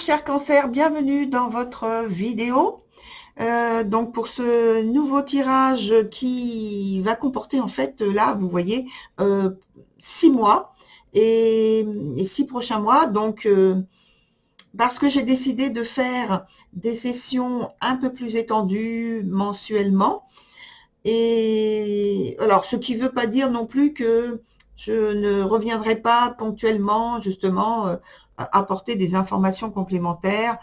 cher Cancer, bienvenue dans votre vidéo. Donc pour ce nouveau tirage qui va comporter en fait, là vous voyez, 6 mois et 6 prochains mois. Donc parce que j'ai décidé de faire des sessions un peu plus étendues mensuellement. Et alors, ce qui ne veut pas dire non plus que je ne reviendrai pas ponctuellement, justement, apporter des informations complémentaires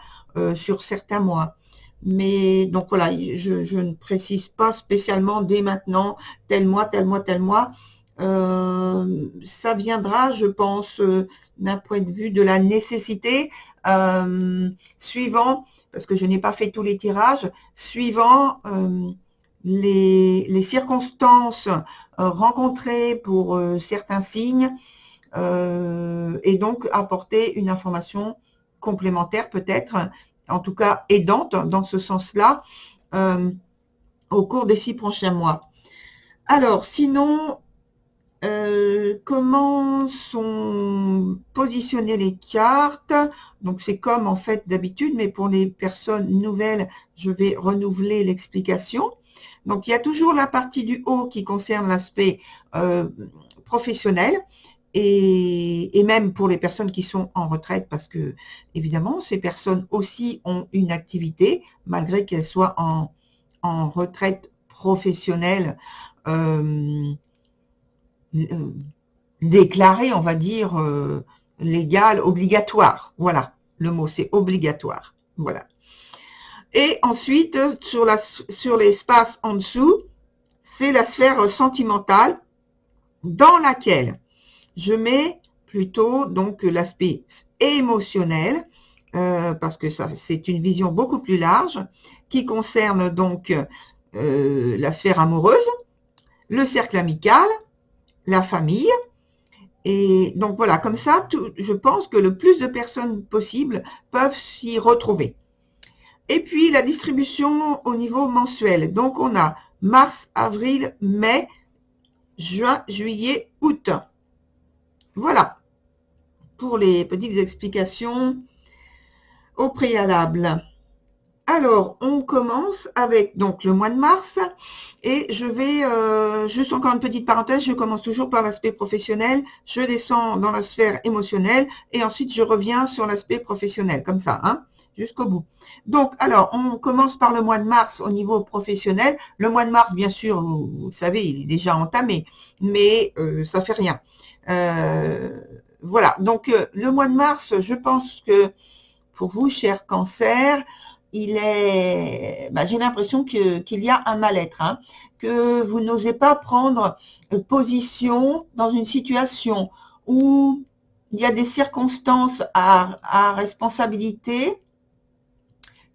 sur certains mois. Mais donc voilà, je ne précise pas spécialement dès maintenant, tel mois, tel mois, tel mois. Ça viendra, je pense, d'un point de vue de la nécessité, suivant, parce que je n'ai pas fait tous les tirages, suivant les circonstances rencontrées pour certains signes, et donc apporter une information complémentaire peut-être, en tout cas aidante dans ce sens-là, au cours des 6 prochains mois. Alors, sinon, comment sont positionnées les cartes? Donc c'est comme en fait d'habitude, mais pour les personnes nouvelles, je vais renouveler l'explication. Donc il y a toujours la partie du haut qui concerne l'aspect professionnel, et même pour les personnes qui sont en retraite, parce que évidemment ces personnes aussi ont une activité malgré qu'elles soient en retraite professionnelle déclarée, on va dire, légale, obligatoire. Voilà, le mot c'est obligatoire. Voilà. Et ensuite, sur l'espace en dessous, c'est la sphère sentimentale dans laquelle je mets plutôt donc l'aspect émotionnel, parce que ça c'est une vision beaucoup plus large qui concerne donc la sphère amoureuse, le cercle amical, la famille. Et donc voilà, comme ça, je pense que le plus de personnes possible peuvent s'y retrouver. Et puis la distribution au niveau mensuel. Donc on a mars, avril, mai, juin, juillet, août. Voilà pour les petites explications au préalable. Alors, on commence avec donc le mois de mars, et je vais, juste encore une petite parenthèse, je commence toujours par l'aspect professionnel, je descends dans la sphère émotionnelle, et ensuite je reviens sur l'aspect professionnel, comme ça, hein, jusqu'au bout. Donc, alors, on commence par le mois de mars au niveau professionnel. Le mois de mars, bien sûr, vous savez, il est déjà entamé, mais ça fait rien. Voilà, donc le mois de mars, je pense que pour vous, cher Cancer, j'ai l'impression qu'il y a un mal-être, hein, que vous n'osez pas prendre position dans une situation où il y a des circonstances à responsabilité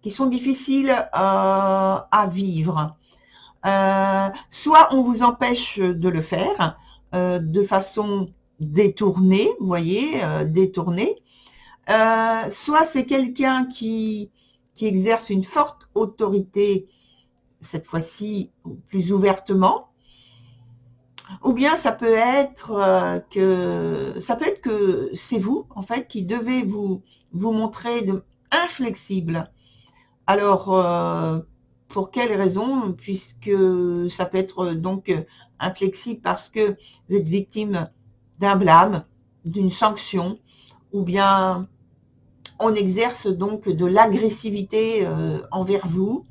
qui sont difficiles à vivre. Soit on vous empêche de le faire de façon détournée, vous voyez, détournée. Soit c'est quelqu'un qui exerce une forte autorité, cette fois-ci plus ouvertement, ou bien ça peut être que c'est vous en fait qui devez vous montrer inflexible. Alors pour quelle raison? Puisque ça peut être donc inflexible parce que vous êtes victime d'un blâme, d'une sanction, ou bien on exerce donc de l'agressivité envers vous.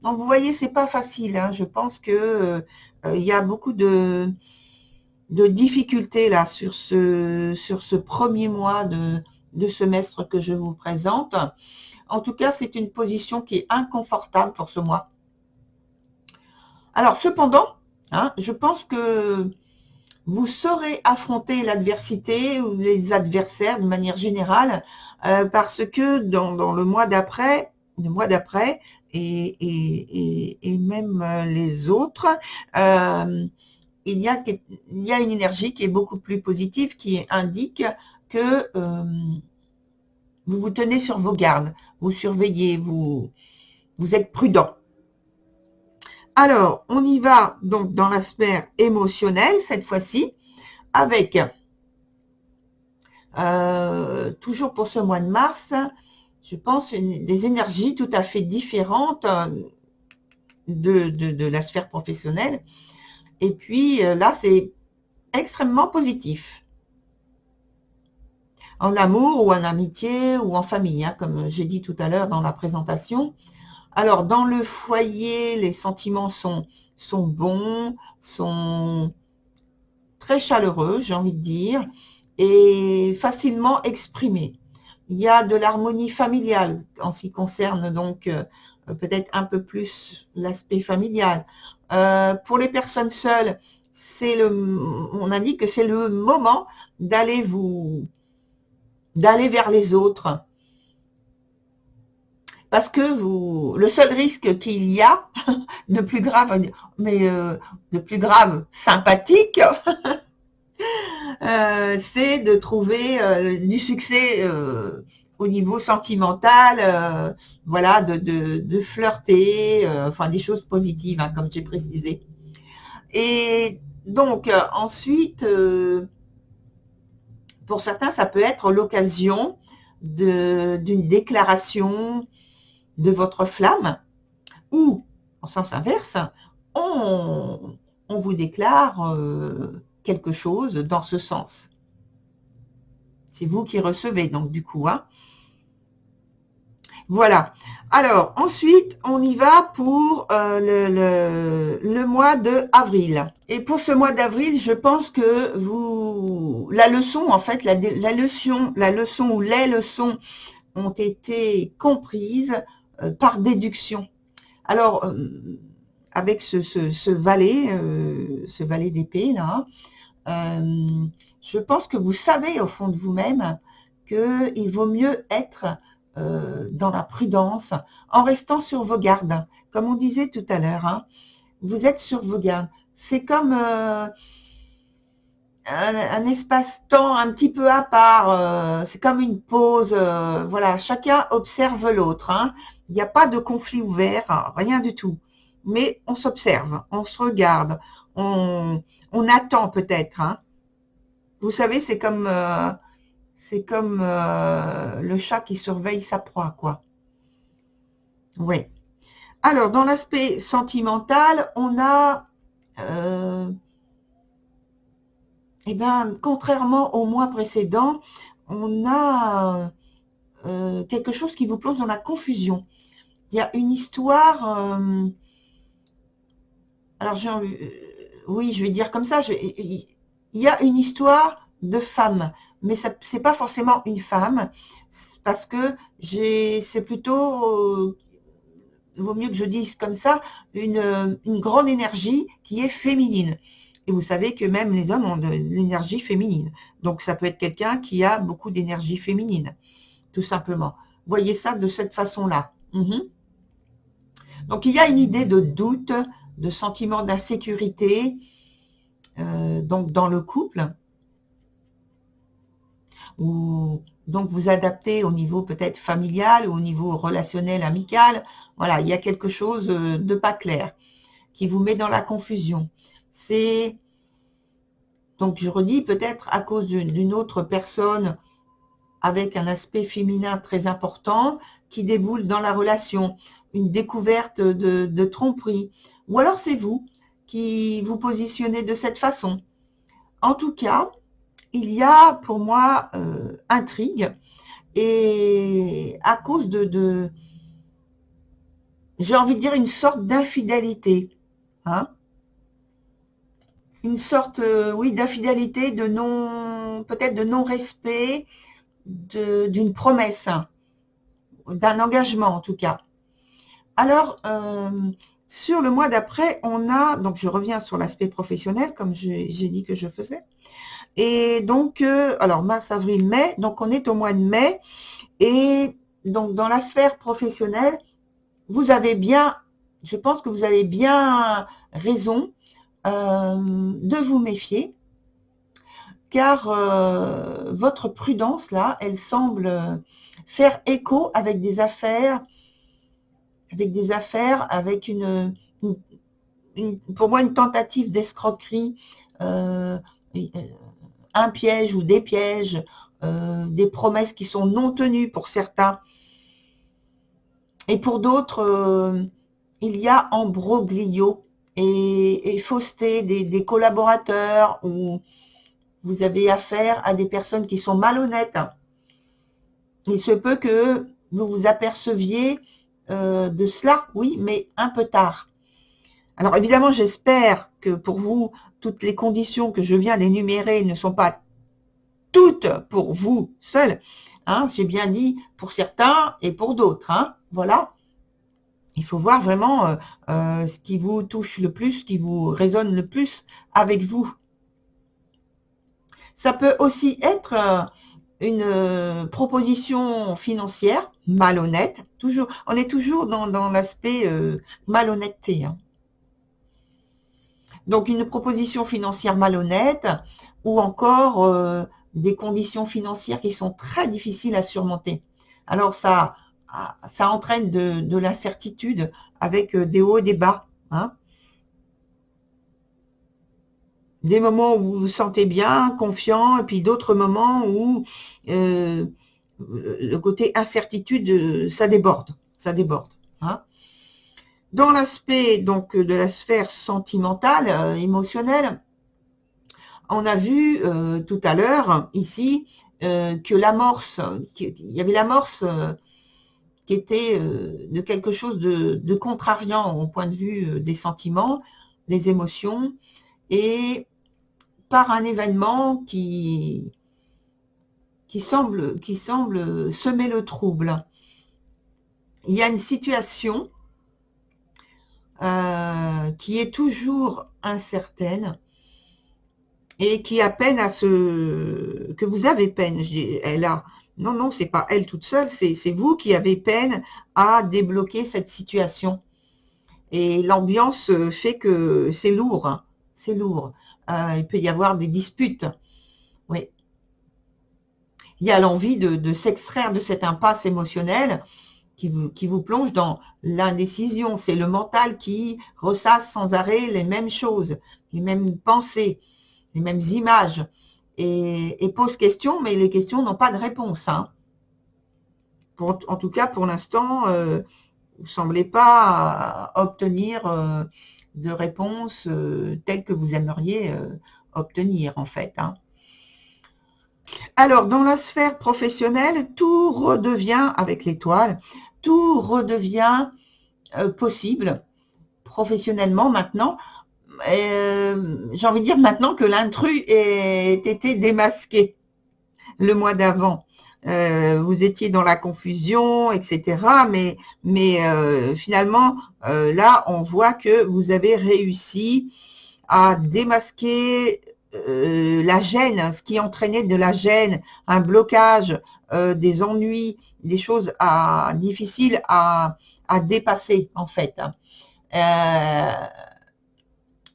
Donc vous voyez, c'est pas facile, hein. Je pense que il y a beaucoup de difficultés là sur ce premier mois de semestre que je vous présente. En tout cas, c'est une position qui est inconfortable pour ce mois. Alors cependant, hein, je pense que vous saurez affronter l'adversité ou les adversaires de manière générale, parce que dans le mois d'après, et même les autres, il y a une énergie qui est beaucoup plus positive, qui indique que vous vous tenez sur vos gardes, vous surveillez, vous êtes prudent. Alors, on y va donc dans l'aspect émotionnel cette fois-ci, avec toujours pour ce mois de mars, je pense, des énergies tout à fait différentes de la sphère professionnelle. Et puis là, c'est extrêmement positif. En amour ou en amitié ou en famille, hein, comme j'ai dit tout à l'heure dans la présentation. Alors, dans le foyer, les sentiments sont bons, sont très chaleureux, j'ai envie de dire, et facilement exprimés. Il y a de l'harmonie familiale en ce qui concerne donc peut-être un peu plus l'aspect familial. Pour les personnes seules, on indique que c'est le moment d'aller vers les autres. Parce que le seul risque qu'il y a de plus grave, mais de plus grave sympathique, c'est de trouver du succès au niveau sentimental, voilà, de flirter, enfin des choses positives, hein, comme j'ai précisé. Et donc ensuite, pour certains, ça peut être l'occasion d'une déclaration de votre flamme, ou en sens inverse, on, on vous déclare quelque chose dans ce sens. C'est vous qui recevez, donc du coup. Hein. Voilà. Alors, ensuite, on y va pour le mois de avril. Et pour ce mois d'avril, je pense que la leçon, en fait, la leçon ou les leçons ont été comprises par déduction. Alors, avec ce valet d'épée, là, je pense que vous savez au fond de vous-même qu'il vaut mieux être dans la prudence, en restant sur vos gardes. Comme on disait tout à l'heure, hein, vous êtes sur vos gardes. C'est comme un espace-temps un petit peu à part, c'est comme une pause, voilà, chacun observe l'autre. Hein. Il n'y a pas de conflit ouvert, hein, rien du tout. Mais on s'observe, on se regarde, on attend peut-être. Hein. Vous savez, c'est comme le chat qui surveille sa proie, quoi. Oui. Alors, dans l'aspect sentimental, on a, eh ben, contrairement au mois précédent, on a quelque chose qui vous plonge dans la confusion. Il y a une histoire, alors oui, je vais dire comme ça, il y a une histoire de femme, mais c'est pas forcément une femme, parce que c'est plutôt, il vaut mieux que je dise comme ça, une grande énergie qui est féminine. Et vous savez que même les hommes ont de l'énergie féminine. Donc ça peut être quelqu'un qui a beaucoup d'énergie féminine, tout simplement. Voyez ça de cette façon-là. Donc il y a une idée de doute, de sentiment d'insécurité, donc dans le couple, ou donc vous adaptez au niveau peut-être familial, ou au niveau relationnel, amical. Voilà, il y a quelque chose de pas clair qui vous met dans la confusion. C'est, donc je redis, peut-être à cause d'une autre personne avec un aspect féminin très important qui déboule dans la relation, une découverte de tromperie, ou alors c'est vous qui vous positionnez de cette façon. En tout cas, il y a pour moi intrigue, et à cause de j'ai envie de dire une sorte d'infidélité, hein, une sorte, oui, d'infidélité, peut-être de non-respect d'une promesse, hein, d'un engagement en tout cas. Alors, sur le mois d'après, on a, donc je reviens sur l'aspect professionnel, comme j'ai dit que je faisais. Et donc, alors mars, avril, mai, donc on est au mois de mai. Et donc, dans la sphère professionnelle, je pense que vous avez bien raison de vous méfier, car votre prudence, là, elle semble faire écho avec des affaires, avec pour moi, une tentative d'escroquerie, un piège ou des pièges, des promesses qui sont non tenues pour certains. Et pour d'autres, il y a ambroglio et fausseté des collaborateurs, ou vous avez affaire à des personnes qui sont malhonnêtes. Il se peut que vous vous aperceviez de cela, oui, mais un peu tard. Alors évidemment, j'espère que pour vous, toutes les conditions que je viens d'énumérer ne sont pas toutes pour vous seul. Hein, j'ai bien dit pour certains et pour d'autres. Hein, voilà. Il faut voir vraiment ce qui vous touche le plus, ce qui vous résonne le plus avec vous. Ça peut aussi être une proposition financière malhonnête. Toujours, on est toujours dans l'aspect malhonnêteté. Hein. Donc une proposition financière malhonnête, ou encore des conditions financières qui sont très difficiles à surmonter. Alors ça entraîne de l'incertitude avec des hauts et des bas. Hein. Des moments où vous vous sentez bien, confiant, et puis d'autres moments où le côté incertitude, ça déborde. Ça déborde. Hein. Dans l'aspect donc de la sphère sentimentale, émotionnelle, on a vu tout à l'heure ici que l'amorce, il y avait l'amorce qui était de quelque chose de contrariant au point de vue des sentiments, des émotions, et par un événement qui semble semer le trouble. Il y a une situation qui est toujours incertaine et qui a peine à se... que vous avez peine, je dis, elle a... Non, non, c'est pas elle toute seule, c'est vous qui avez peine à débloquer cette situation. Et l'ambiance fait que c'est lourd, hein, c'est lourd. Il peut y avoir des disputes, oui. Il y a l'envie de s'extraire de cette impasse émotionnelle qui vous plonge dans l'indécision. C'est le mental qui ressasse sans arrêt les mêmes choses, les mêmes pensées, les mêmes images, et pose questions, mais les questions n'ont pas de réponse. Hein. En tout cas, pour l'instant, vous ne semblez pas obtenir de réponse telle que vous aimeriez obtenir, en fait. Hein. Alors, dans la sphère professionnelle, tout redevient, avec l'étoile, tout redevient possible professionnellement maintenant. J'ai envie de dire maintenant que l'intrus ait été démasqué le mois d'avant. Vous étiez dans la confusion, etc. Mais finalement, là, on voit que vous avez réussi à démasquer la gêne, ce qui entraînait de la gêne, un blocage, des ennuis, des choses difficiles à dépasser, en fait.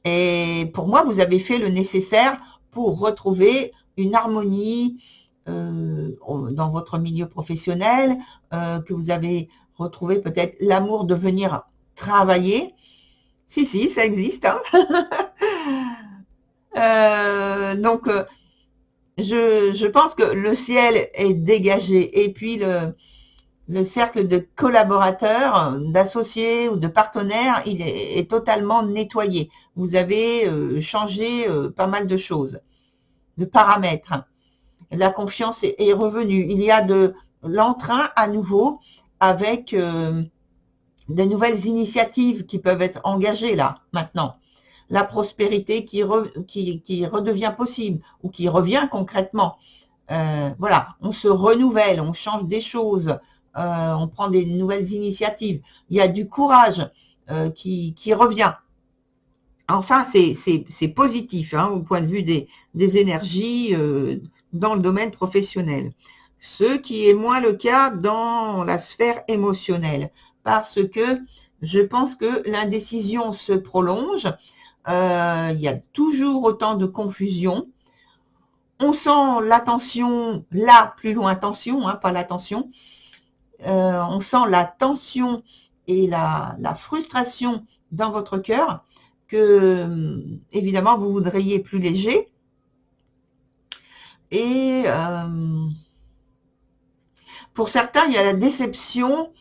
Et pour moi, vous avez fait le nécessaire pour retrouver une harmonie dans votre milieu professionnel, que vous avez retrouvé peut-être l'amour de venir travailler. Si, ça existe. Hein. Donc, je pense que le ciel est dégagé. Et puis, le cercle de collaborateurs, d'associés ou de partenaires, il est totalement nettoyé. Vous avez changé pas mal de choses, de paramètres. La confiance est revenue. Il y a de l'entrain à nouveau avec de nouvelles initiatives qui peuvent être engagées là, maintenant. La prospérité qui redevient possible ou qui revient concrètement. Voilà, on se renouvelle, on change des choses, on prend des nouvelles initiatives. Il y a du courage qui revient. Enfin, c'est positif hein, au point de vue des énergies dans le domaine professionnel. Ce qui est moins le cas dans la sphère émotionnelle, parce que je pense que l'indécision se prolonge. Il y a toujours autant de confusion. On sent la tension, là, plus loin tension, hein, pas la tension. On sent la tension et la frustration dans votre cœur, que évidemment vous voudriez plus léger. Et pour certains, il y a la déception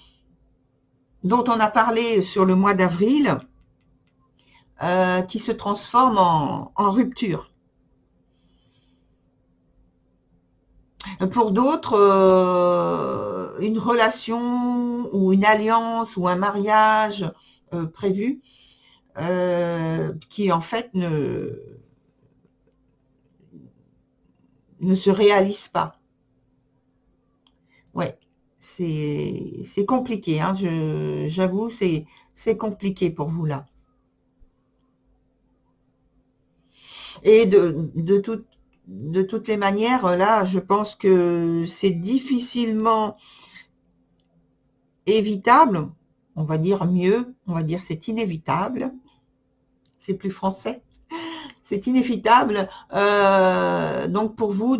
dont on a parlé sur le mois d'avril, qui se transforme en rupture. Pour d'autres, une relation ou une alliance ou un mariage prévu qui en fait ne se réalise pas. Ouais, c'est compliqué, hein, j'avoue, c'est compliqué pour vous là. Et de toutes les manières, là, je pense que c'est difficilement évitable, on va dire mieux, on va dire c'est inévitable, c'est plus français, c'est inévitable, donc pour vous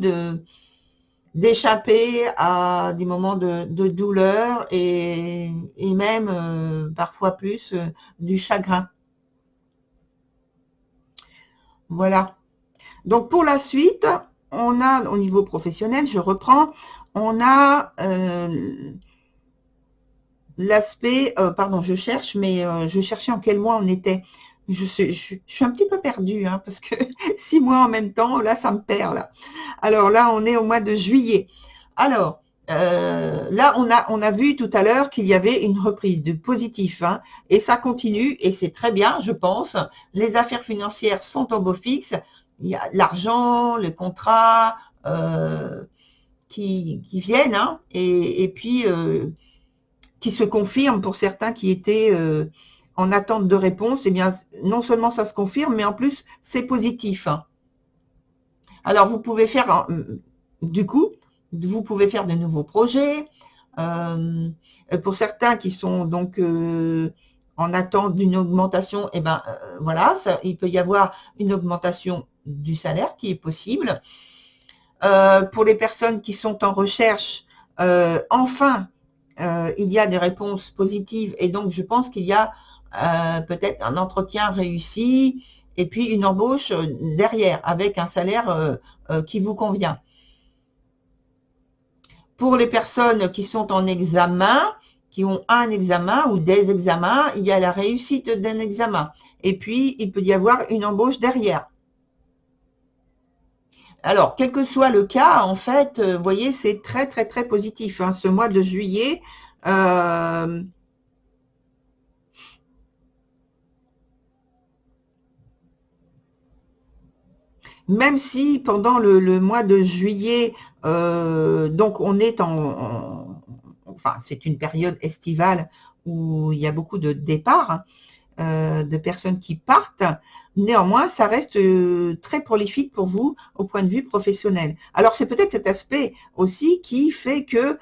d'échapper à des moments de douleur et même parfois plus du chagrin. Voilà. Donc pour la suite, on a au niveau professionnel, je reprends, on a l'aspect, pardon, je cherche, mais je cherchais en quel mois on était. Je suis un petit peu perdue, hein, parce que 6 mois en même temps, là, ça me perd, là. Alors là, on est au mois de juillet. Alors, là, on a vu tout à l'heure qu'il y avait une reprise de positif, hein, et ça continue, et c'est très bien, je pense. Les affaires financières sont en beau fixe. Il y a l'argent, le contrat qui viennent, hein, et puis qui se confirment pour certains qui étaient en attente de réponse. Eh bien, non seulement ça se confirme, mais en plus, c'est positif, hein. Alors, vous pouvez faire, du coup, vous pouvez faire de nouveaux projets. Pour certains qui sont donc en attente d'une augmentation, eh ben voilà, il peut y avoir une augmentation du salaire qui est possible. Pour les personnes qui sont en recherche, enfin, il y a des réponses positives et donc je pense qu'il y a peut-être un entretien réussi et puis une embauche derrière avec un salaire qui vous convient. Pour les personnes qui sont en examen, qui ont un examen ou des examens, il y a la réussite d'un examen. Et puis, il peut y avoir une embauche derrière. Alors, quel que soit le cas, en fait, vous voyez, c'est très, très, très positif, hein, ce mois de juillet. Même si pendant le mois de juillet, donc on est enfin, c'est une période estivale où il y a beaucoup de départs, de personnes qui partent. Néanmoins, ça reste très prolifique pour vous au point de vue professionnel. Alors, c'est peut-être cet aspect aussi qui fait que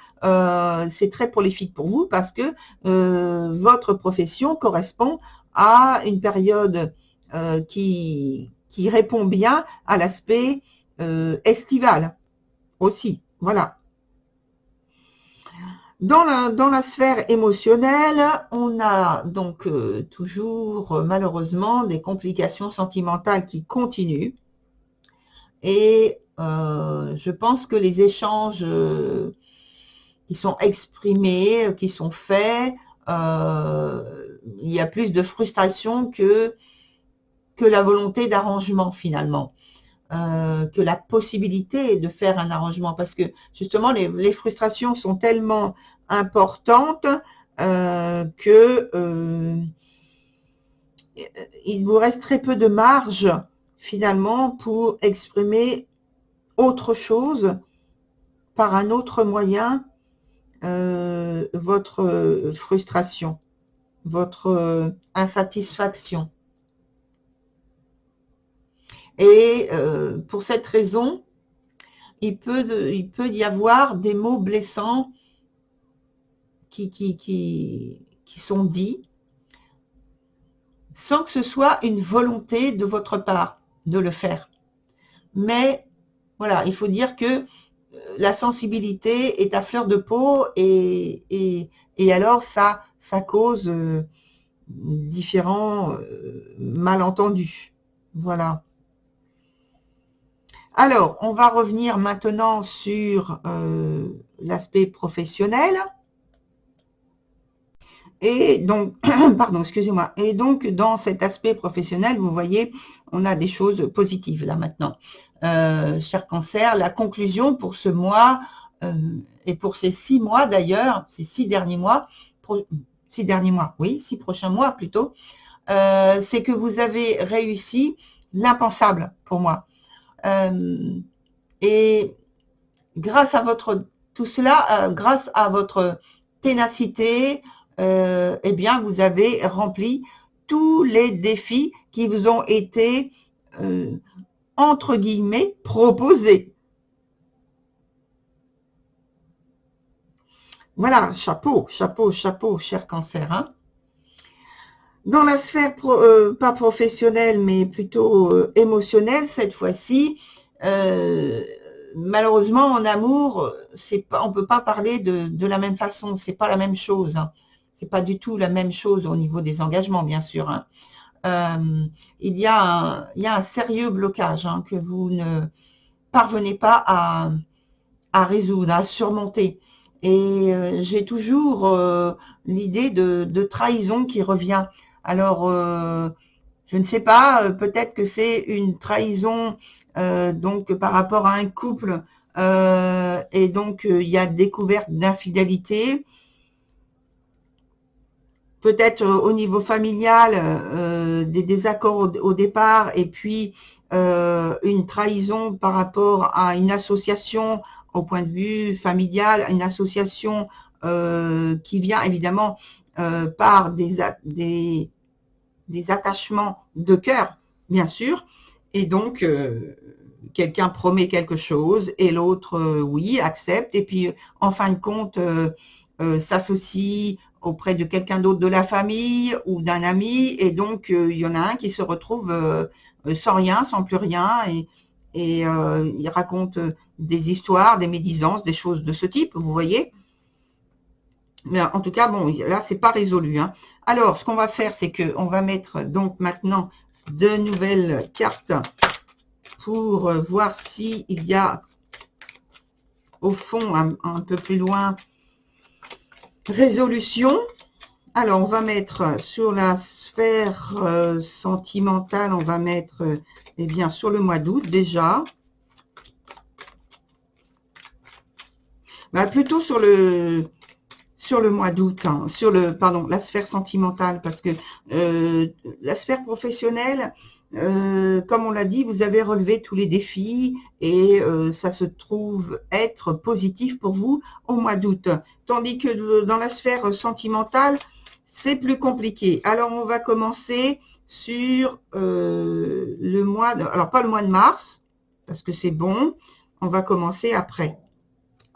c'est très prolifique pour vous parce que votre profession correspond à une période qui répond bien à l'aspect estival aussi. Voilà. Dans la sphère émotionnelle, on a donc toujours malheureusement des complications sentimentales qui continuent. Et je pense que les échanges qui sont exprimés, qui sont faits, il y a plus de frustration que la volonté d'arrangement finalement. Que la possibilité de faire un arrangement parce que justement les frustrations sont tellement importantes que il vous reste très peu de marge finalement pour exprimer autre chose par un autre moyen votre frustration, votre insatisfaction. Et pour cette raison, il peut y avoir des mots blessants qui sont dits sans que ce soit une volonté de votre part de le faire. Mais voilà, il faut dire que la sensibilité est à fleur de peau et alors ça cause différents malentendus. Voilà. Alors, on va revenir maintenant sur l'aspect professionnel. Et donc, pardon, excusez-moi. Et donc, dans cet aspect professionnel, vous voyez, on a des choses positives là maintenant. Cher Cancer, la conclusion pour ce mois et pour ces 6 mois d'ailleurs, ces 6 derniers mois, 6 derniers mois, oui, 6 prochains mois plutôt, c'est que vous avez réussi l'impensable pour moi. Et grâce à tout cela, grâce à votre ténacité, eh bien, vous avez rempli tous les défis qui vous ont été, entre guillemets, proposés. Voilà, chapeau, chapeau, chapeau, cher Cancer. Hein. Dans la sphère, pas professionnelle, mais plutôt émotionnelle, cette fois-ci, malheureusement, en amour, on peut pas parler de la même façon. C'est pas la même chose. Hein. C'est pas du tout la même chose au niveau des engagements, bien sûr. Hein. Il y a un sérieux blocage hein, que vous ne parvenez pas à résoudre, à surmonter. Et j'ai toujours l'idée de trahison qui revient. Alors, je ne sais pas, peut-être que c'est une trahison donc par rapport à un couple et donc il y a découverte d'infidélité. Peut-être au niveau familial, des désaccords au départ et puis une trahison par rapport à une association au point de vue familial, une association qui vient évidemment par des attachements de cœur, bien sûr, et donc quelqu'un promet quelque chose et l'autre, oui, accepte, et puis en fin de compte, s'associe auprès de quelqu'un d'autre de la famille ou d'un ami, et donc il y en a un qui se retrouve sans rien, sans plus rien, et il raconte des histoires, des médisances, des choses de ce type, vous voyez. Mais en tout cas, bon, là, c'est pas résolu. Hein. Alors, ce qu'on va faire, c'est que on va mettre donc maintenant de nouvelles cartes pour voir s'il y a au fond un peu plus loin résolution. Alors, on va mettre sur la sphère sentimentale, on va mettre eh bien sur le mois d'août déjà. Bah, plutôt sur le mois d'août, hein, pardon, la sphère sentimentale, parce que la sphère professionnelle, comme on l'a dit, vous avez relevé tous les défis et ça se trouve être positif pour vous au mois d'août. Tandis que dans la sphère sentimentale, c'est plus compliqué. Alors, on va commencer sur le mois alors pas le mois de mars, parce que c'est bon, on va commencer après.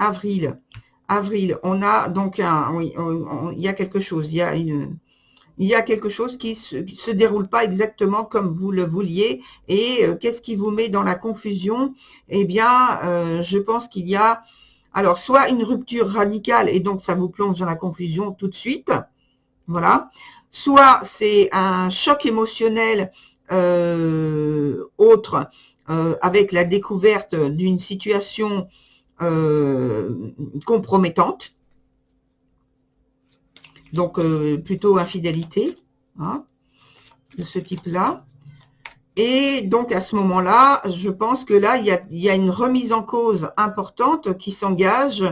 Avril, on a donc oui, il y a quelque chose, il y a quelque chose qui se déroule pas exactement comme vous le vouliez. Et qu'est-ce qui vous met dans la confusion? Eh bien, je pense qu'il y a, alors, soit une rupture radicale et donc ça vous plonge dans la confusion tout de suite, voilà. Soit c'est un choc émotionnel autre avec la découverte d'une situation compromettante, donc plutôt infidélité, hein, de ce type-là. Et donc à ce moment-là, je pense que là, il y a une remise en cause importante qui s'engage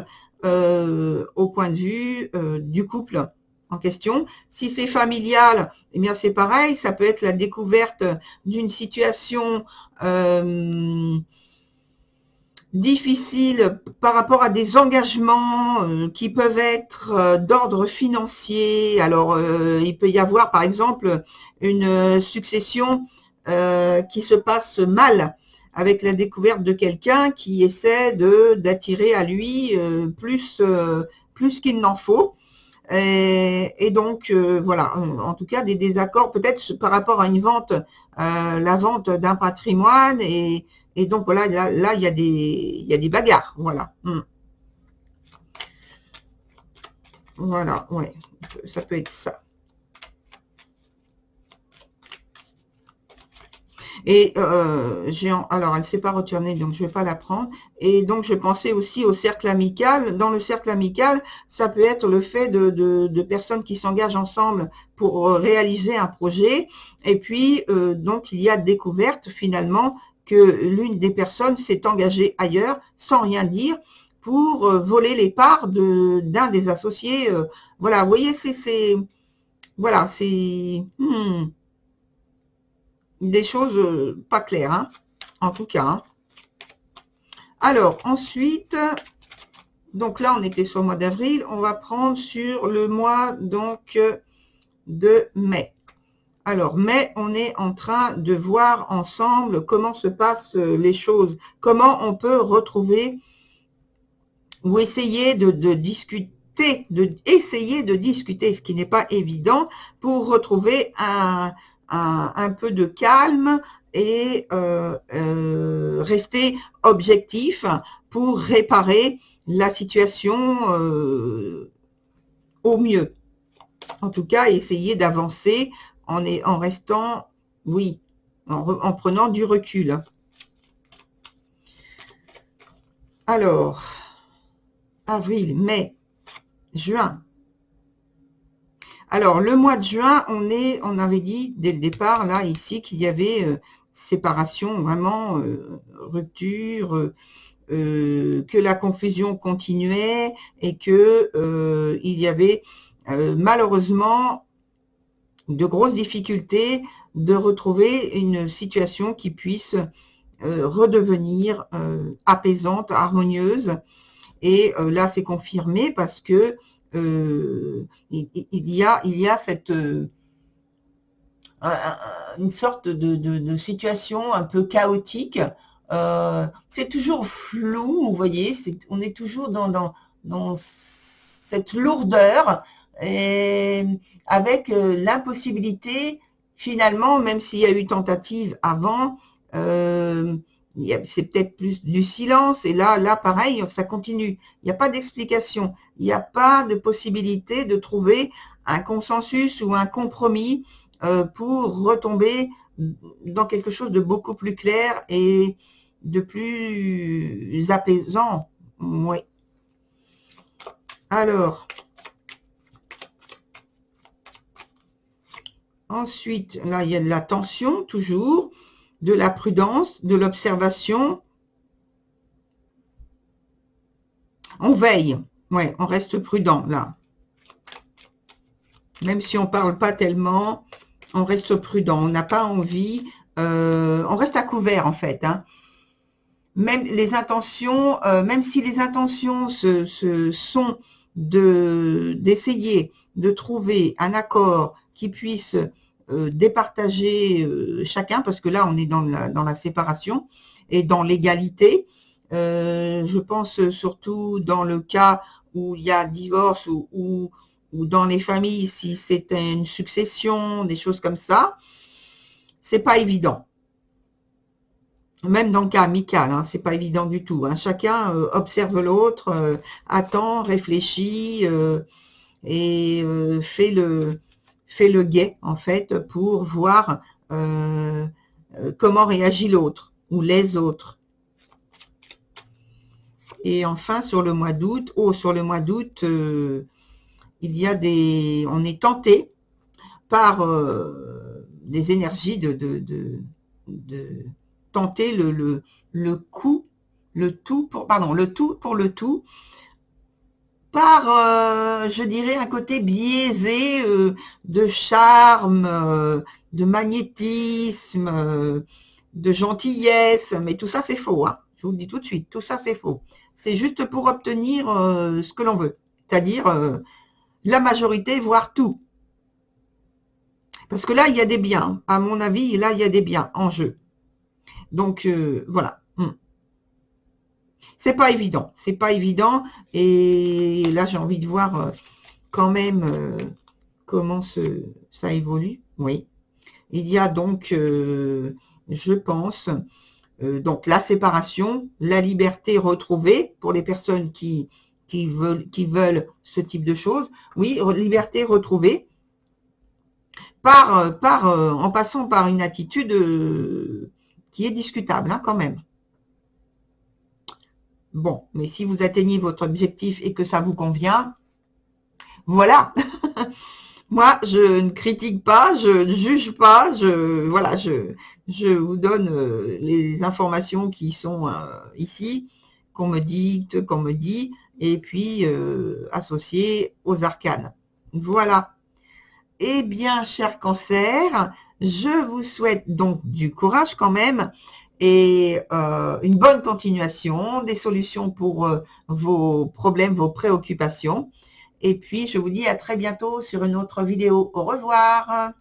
au point de vue du couple en question. Si c'est familial, eh bien c'est pareil, ça peut être la découverte d'une situation difficile par rapport à des engagements qui peuvent être d'ordre financier. Alors, il peut y avoir, par exemple, une succession qui se passe mal avec la découverte de quelqu'un qui essaie d'attirer à lui plus qu'il n'en faut. Et donc, voilà, en tout cas, des désaccords peut-être par rapport à une vente, la vente d'un patrimoine, et donc, voilà, là il y a des bagarres, voilà. Voilà, ouais, ça peut être ça. Et alors, elle ne s'est pas retournée, donc je ne vais pas la prendre. Et donc, je pensais aussi au cercle amical. Dans le cercle amical, ça peut être le fait de personnes qui s'engagent ensemble pour réaliser un projet. Et puis, donc, il y a découverte finalement que l'une des personnes s'est engagée ailleurs sans rien dire pour voler les parts d'un des associés. Voilà, vous voyez, voilà, c'est des choses pas claires, hein, en tout cas. Hein. Alors, ensuite, donc là, on était sur le mois d'avril. On va prendre sur le mois donc de mai. Alors, mai, on est en train de voir ensemble comment se passent les choses, comment on peut retrouver ou essayer de discuter, essayer de discuter, ce qui n'est pas évident, pour retrouver un peu de calme et rester objectif pour réparer la situation au mieux. En tout cas, essayer d'avancer en restant, oui, en prenant du recul. Alors, avril, mai, juin. Alors, le mois de juin, on avait dit dès le départ, là, ici, qu'il y avait séparation, vraiment, rupture, que la confusion continuait et que il y avait malheureusement de grosses difficultés de retrouver une situation qui puisse redevenir apaisante, harmonieuse. Et là, c'est confirmé parce que il y a cette une sorte de situation un peu chaotique. C'est toujours flou, vous voyez, on est toujours dans cette lourdeur et avec l'impossibilité, finalement, même s'il y a eu tentative avant, c'est peut-être plus du silence, et là, pareil, ça continue. Il n'y a pas d'explication, il n'y a pas de possibilité de trouver un consensus ou un compromis pour retomber dans quelque chose de beaucoup plus clair et de plus apaisant. Oui. Alors, ensuite, là, il y a de la tension, toujours, de la prudence, de l'observation. On veille, ouais, on reste prudent, là. Même si on parle pas tellement, on reste prudent, on n'a pas envie, on reste à couvert, en fait, hein. Même les intentions, même si les intentions sont d'essayer de trouver un accord qui puisse départager chacun, parce que là, on est dans la séparation et dans l'égalité. Je pense surtout dans le cas où il y a divorce ou dans les familles, si c'est une succession, des choses comme ça, c'est pas évident. Même dans le cas amical, hein, c'est pas évident du tout. Hein. Chacun observe l'autre, attend, réfléchit et fait le guet en fait pour voir comment réagit l'autre ou les autres. Et enfin sur le mois d'août, il y a on est tenté par des énergies de tenter le tout pour le tout, par, je dirais, un côté biaisé de charme, de magnétisme, de gentillesse, mais tout ça c'est faux, hein. Je vous le dis tout de suite, tout ça c'est faux. C'est juste pour obtenir ce que l'on veut, c'est-à-dire la majorité, voire tout. Parce que là, il y a des biens, à mon avis, là, il y a des biens en jeu. Donc, voilà. C'est pas évident, et là, j'ai envie de voir quand même comment ça évolue. Oui. Il y a donc, je pense, donc la séparation, la liberté retrouvée pour les personnes qui veulent ce type de choses. Oui, liberté retrouvée. en passant par une attitude qui est discutable, hein, quand même. Bon, mais si vous atteignez votre objectif et que ça vous convient, voilà. Moi, je ne critique pas, je ne juge pas, voilà, je vous donne les informations qui sont ici, qu'on me dicte, qu'on me dit, et puis associées aux arcanes. Voilà. Eh bien, cher Cancer, je vous souhaite donc du courage quand même et une bonne continuation, des solutions pour vos problèmes, vos préoccupations. Et puis, je vous dis à très bientôt sur une autre vidéo. Au revoir.